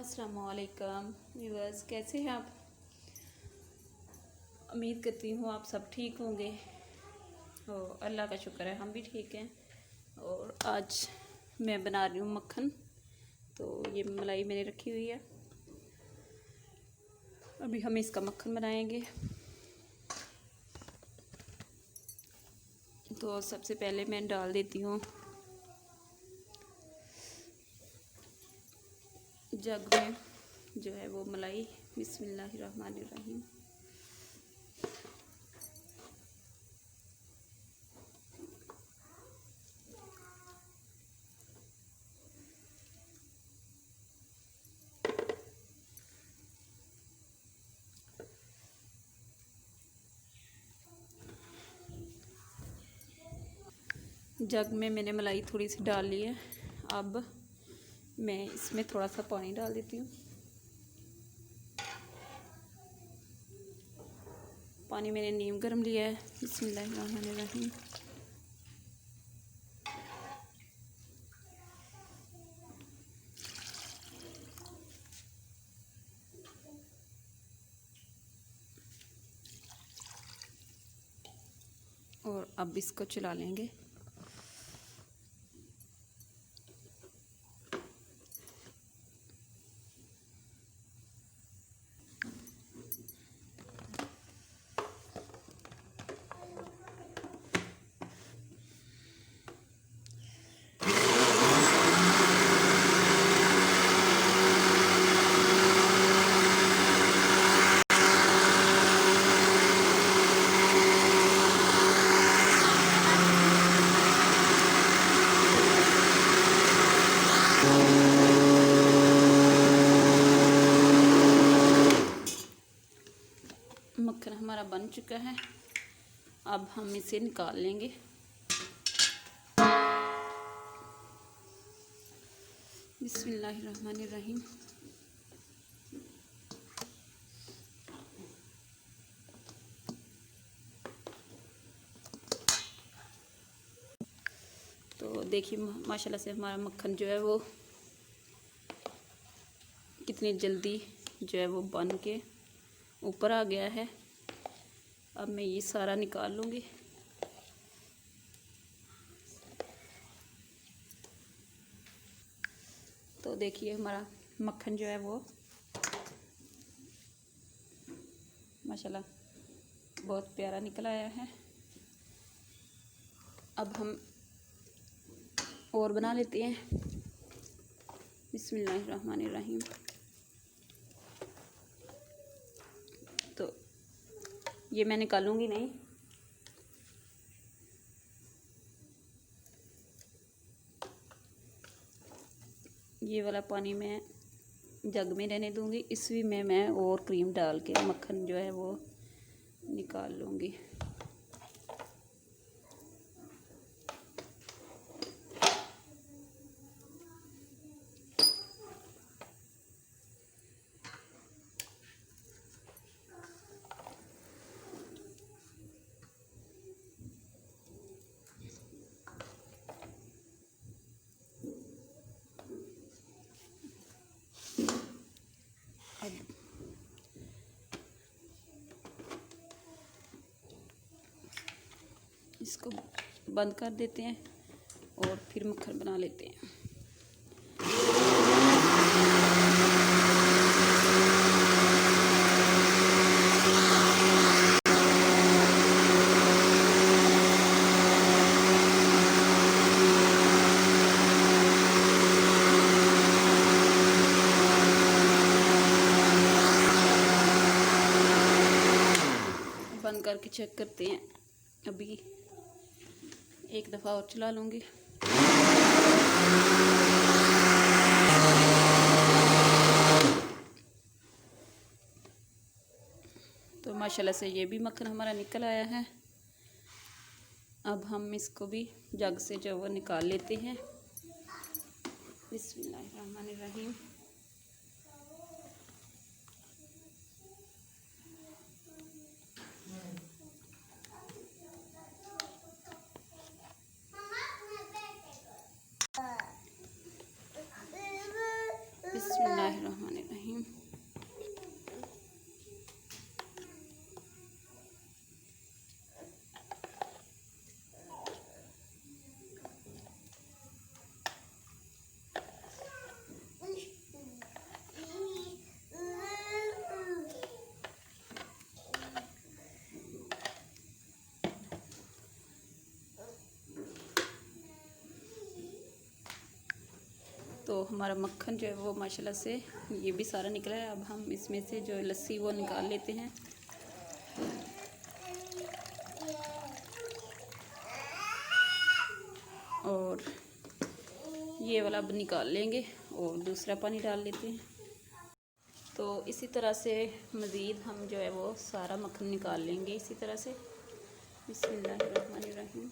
अस्सलामुअलैकुम व्यूअर्स, कैसे हैं आप। उम्मीद करती हूँ आप सब ठीक होंगे और अल्लाह का शुक्र है हम भी ठीक हैं। और आज मैं बना रही हूँ मक्खन। तो ये मलाई मैंने रखी हुई है, अभी हम इसका मक्खन बनाएंगे। तो सबसे पहले मैं डाल देती हूँ जग में जो है वो मलाई। बिस्मिल्लाहिर्रहमानिर्रहीम। जग में मैंने मलाई थोड़ी सी डाल ली है। अब मैं इसमें थोड़ा सा पानी डाल देती हूँ। पानी मैंने नीम गर्म लिया है। बिस्मिल्लाहिर्रहमानिर्रहीम। और अब इसको चला लेंगे। मक्खन हमारा बन चुका है, अब हम इसे निकाल लेंगे। बिस्मिल्लाहिर्रहमानिर्रहीम। तो देखिए माशाल्लाह से हमारा मक्खन जो है वो कितनी जल्दी जो है वो बन के ऊपर आ गया है। अब मैं ये सारा निकाल लूँगी। तो देखिए हमारा मक्खन जो है वो माशाल्लाह बहुत प्यारा निकल आया है। अब हम और बना लेते हैं। बिस्मिल्लाहिर्रहमानिर्रहीम। तो ये मैं निकालूंगी नहीं, ये वाला पानी मैं जग में रहने दूंगी। इसी में मैं और क्रीम डाल के मक्खन जो है वो निकाल लूँगी। अब इसको बंद कर देते हैं और फिर मक्खन बना लेते हैं। बंद करके चेक करते हैं। अभी एक दफ़ा और चला लूँगी। तो माशाल्लाह से ये भी मक्खन हमारा निकल आया है। अब हम इसको भी जग से जो वो निकाल लेते हैं। बिस्मिल्लाहिर्रहमानिर्रहीम। बिस्मिल्लाहिर्रहमानिर्रहीम। हमारा मक्खन जो है वो माशाल्लाह से ये भी सारा निकला है। अब हम इसमें से जो लस्सी वो निकाल लेते हैं। और ये वाला अब निकाल लेंगे और दूसरा पानी डाल लेते हैं। तो इसी तरह से मज़ीद हम जो है वो सारा मक्खन निकाल लेंगे इसी तरह से। बिस्मिल्लाहिर्रहमानिर्रहीम।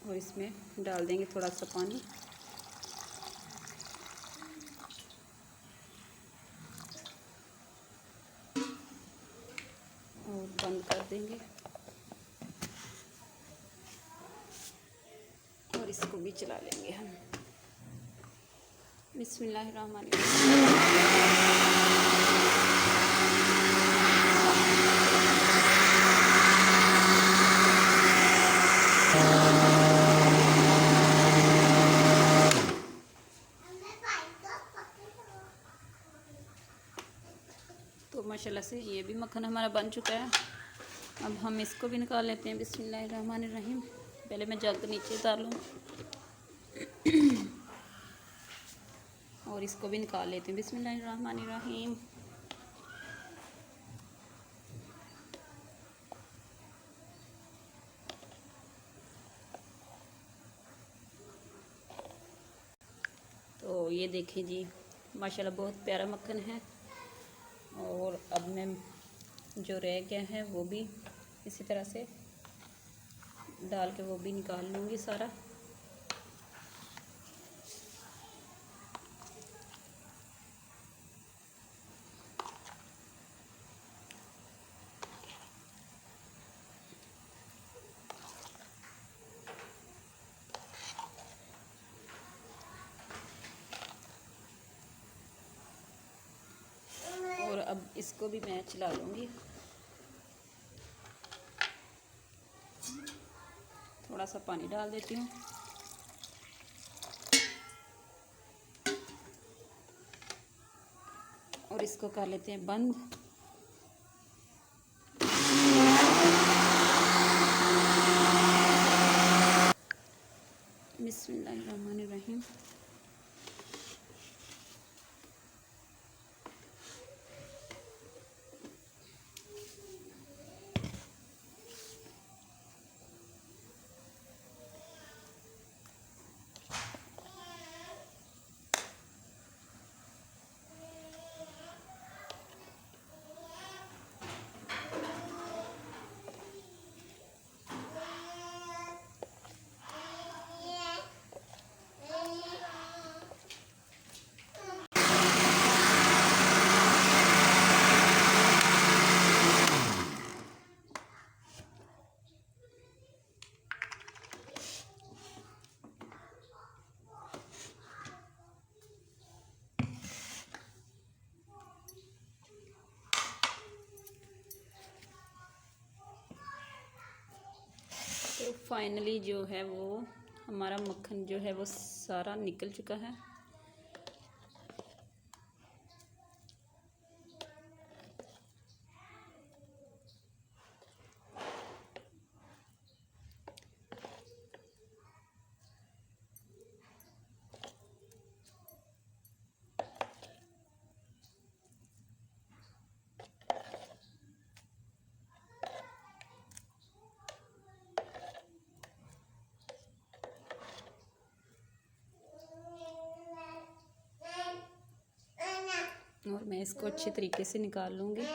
और इसमें डाल देंगे थोड़ा सा पानी और बंद कर देंगे और इसको भी चला लेंगे हम। तो माशाल्लाह से ये भी मक्खन हमारा बन चुका है। अब हम इसको भी निकाल लेते हैं। बिस्मिल्लाहिर्रहमानिर्रहीम। पहले मैं जग नीचे उतार लूँ और इसको भी निकाल लेते हैं। बिस्मिल्लाहिर्रहमानिर्रहीम। तो ये देखिए जी, माशाल्लाह बहुत प्यारा मक्खन है। और अब मैं जो रह गया है वो भी इसी तरह से डाल के वो भी निकाल लूँगी सारा। और अब इसको भी मैं चला लूँगी। थोड़ा सा पानी डाल देती हूँ और इसको कर लेते हैं बंद। बिस्मिल्लाहिर्रहमानिर्रहीम। तो फाइनली जो है वो हमारा मक्खन जो है वो सारा निकल चुका है। और मैं इसको अच्छे तरीके से निकाल लूँगी।